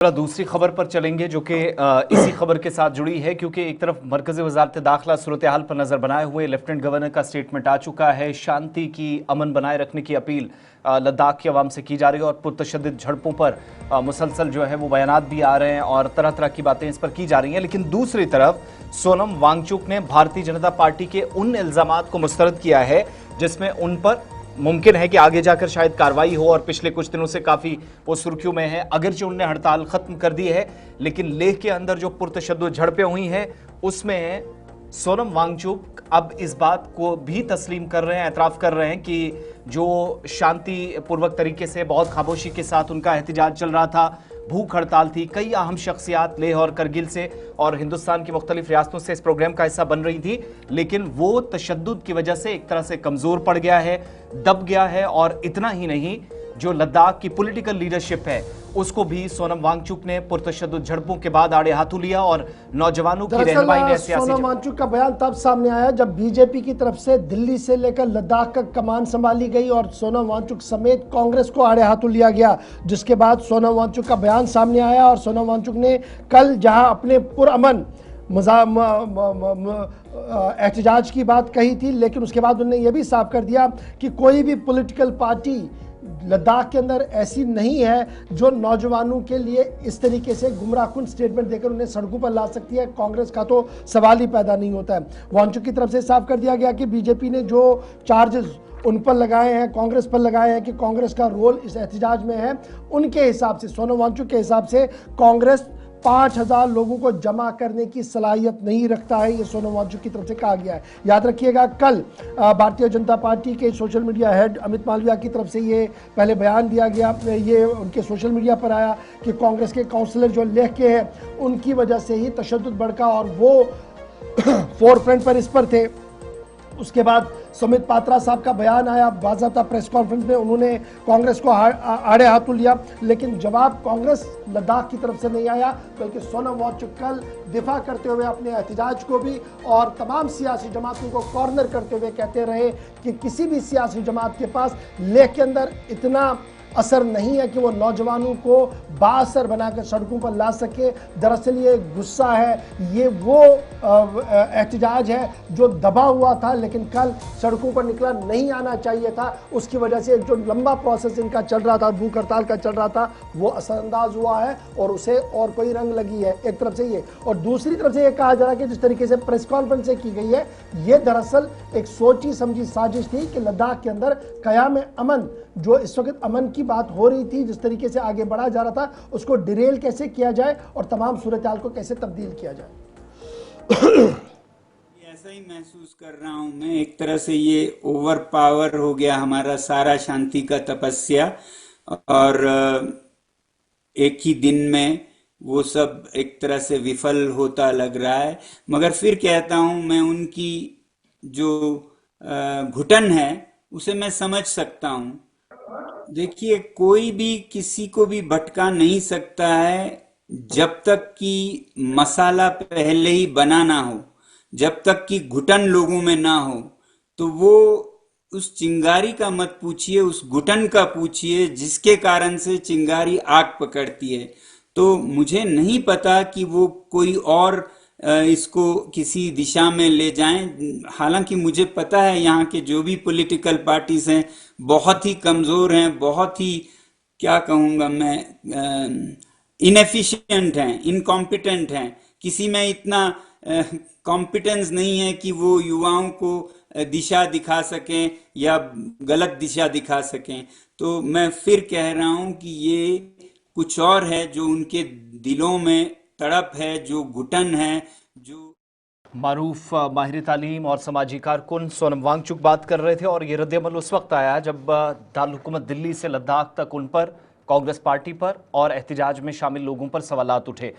दूसरी खबर पर चलेंगे जो कि इसी खबर के साथ जुड़ी है, क्योंकि एक तरफ मरकज़ी वज़ारत दाखिला सूरत हाल पर नज़र बनाए हुए लेफ्टिनेंट गवर्नर का स्टेटमेंट आ चुका है। शांति की, अमन बनाए रखने की अपील लद्दाख की आवाम से की जा रही है और पुरतशद्दुद झड़पों पर मुसलसल जो है वो बयानात भी आ रहे हैं और तरह तरह की बातें इस पर की जा रही हैं। लेकिन दूसरी तरफ सोनम वांगचुक ने भारतीय जनता पार्टी के उन इल्ज़ामात को मुस्तरद किया है जिसमें उन पर मुमकिन है कि आगे जाकर शायद कार्रवाई हो, और पिछले कुछ दिनों से काफ़ी वो सुर्खियों में है। अगरचे उन्होंने हड़ताल खत्म कर दी है, लेकिन लेह के अंदर जो पुरतशद्दुद झड़पें हुई हैं उसमें सोनम वांगचुक अब इस बात को भी तस्लीम कर रहे हैं, एतराफ़ कर रहे हैं कि जो शांतिपूर्वक तरीके से बहुत खामोशी के साथ उनका एहतजाज चल रहा था, भूख हड़ताल थी, कई अहम शख्सियात लेह और करगिल से और हिंदुस्तान की मुख्तलिफ रियासतों से इस प्रोग्राम का हिस्सा बन रही थी, लेकिन वो तशद्दुद की वजह से एक तरह से कमज़ोर पड़ गया है, दब गया है। और इतना ही नहीं, जो लद्दाख की पॉलिटिकल लीडरशिप है उसको भी सोनम वांगचुक ने पुरतशद्दुद झड़पों के बाद आड़े हाथों लिया और नौजवानों की रहनुमाई ने सोनम वांगचुक का बयान तब सामने आया जब बीजेपी की तरफ से दिल्ली से लेकर लद्दाख का कमान संभाली गई और सोनम वांगचुक समेत कांग्रेस को आड़े हाथों लिया गया, जिसके बाद सोनम वांगचुक का बयान सामने आया। और सोनम वांगचुक ने कल जहां अपने पुरअमन एहतजाज की बात कही थी, लेकिन उसके बाद उन्होंने यह भी साफ कर दिया कि कोई भी पॉलिटिकल पार्टी लद्दाख के अंदर ऐसी नहीं है जो नौजवानों के लिए इस तरीके से गुमराहकुन स्टेटमेंट देकर उन्हें सड़कों पर ला सकती है। कांग्रेस का तो सवाल ही पैदा नहीं होता है। वांगचुक की तरफ से साफ कर दिया गया कि बीजेपी ने जो चार्जेस उन पर लगाए हैं, कांग्रेस पर लगाए हैं कि कांग्रेस का रोल इस एहतजाज में है, उनके हिसाब से, सोनम वांगचुक के हिसाब से कांग्रेस 5,000 लोगों को जमा करने की सलाहियत नहीं रखता है। ये सोनम वांगचुक की तरफ से कहा गया है। याद रखिएगा, कल भारतीय जनता पार्टी के social media head Amit Malviya की तरफ से ये पहले बयान दिया गया, ये उनके सोशल मीडिया पर आया कि कांग्रेस के काउंसलर जो लेह के हैं उनकी वजह से ही तशद्दुद बढ़ा और वो फोर फ्रंट पर इस पर थे। उसके बाद सुमित पात्रा साहब का बयान आया, बाज़ाब्ता प्रेस कॉन्फ्रेंस में उन्होंने कांग्रेस को आड़े हाथों लिया, लेकिन जवाब कांग्रेस लद्दाख की तरफ से नहीं आया, बल्कि सोनम वांगचुक कल दिफा करते हुए अपने एहतजाज को भी और तमाम सियासी जमातों को कॉर्नर करते हुए कहते रहे कि किसी भी सियासी जमात के पास लेह के अंदर इतना असर नहीं है कि वो नौजवानों को बाअसर बनाकर सड़कों पर ला सके। दरअसल ये गुस्सा है, ये वो एहतजाज है जो दबा हुआ था, लेकिन कल सड़कों पर निकला नहीं आना चाहिए था। उसकी वजह से जो लंबा प्रोसेस इनका चल रहा था, भूख हड़ताल का चल रहा था, वो असरअंदाज हुआ है और उसे और कोई रंग लगी है। एक तरफ से ये, और दूसरी तरफ से ये कहा जा रहा है कि जिस तरीके से प्रेस कॉन्फ्रेंस की गई है, ये दरअसल एक सोची समझी साजिश थी कि लद्दाख के अंदर क़याम अमन, जो इस वक्त अमन की बात हो रही थी, जिस तरीके से आगे बढ़ा जा रहा था, उसको डिरेल कैसे किया जाए और तमाम सूरत हाल को कैसे तब्दील किया जाए। ऐसा ही महसूस कर रहा हूं मैं। एक तरह से ये ओवर पावर हो गया हमारा सारा शांति का तपस्या, और एक ही दिन में वो सब एक तरह से विफल होता लग रहा है। मगर फिर कहता हूं मैं, उनकी जो घुटन है उसे मैं समझ सकता हूं। देखिए, कोई भी किसी को भी भटका नहीं सकता है जब तक कि मसाला पहले ही बना ना हो, जब तक कि घुटन लोगों में ना हो। तो वो उस चिंगारी का मत पूछिए, उस घुटन का पूछिए जिसके कारण से चिंगारी आग पकड़ती है। तो मुझे नहीं पता कि वो कोई और इसको किसी दिशा में ले जाएं। हालांकि मुझे पता है यहाँ के जो भी पॉलिटिकल पार्टीज हैं बहुत ही कमजोर हैं, बहुत ही, क्या कहूँगा मैं, इनएफिशिएंट हैं, इनकॉम्पिटेंट हैं। किसी में इतना कॉम्पिटेंस नहीं है कि वो युवाओं को दिशा दिखा सकें या गलत दिशा दिखा सकें। तो मैं फिर कह रहा हूँ कि ये कुछ और है जो उनके दिलों में तड़प है, जो घुटन है। जो मारूफ माहिर तालीम और समाजी कारकुन सोनम वांगचुक बात कर रहे थे, और ये रद्द-ए-अमल उस वक्त आया जब दारुल हुकूमत दिल्ली से लद्दाख तक उन पर, कांग्रेस पार्टी पर और एहतजाज में शामिल लोगों पर सवालात उठे।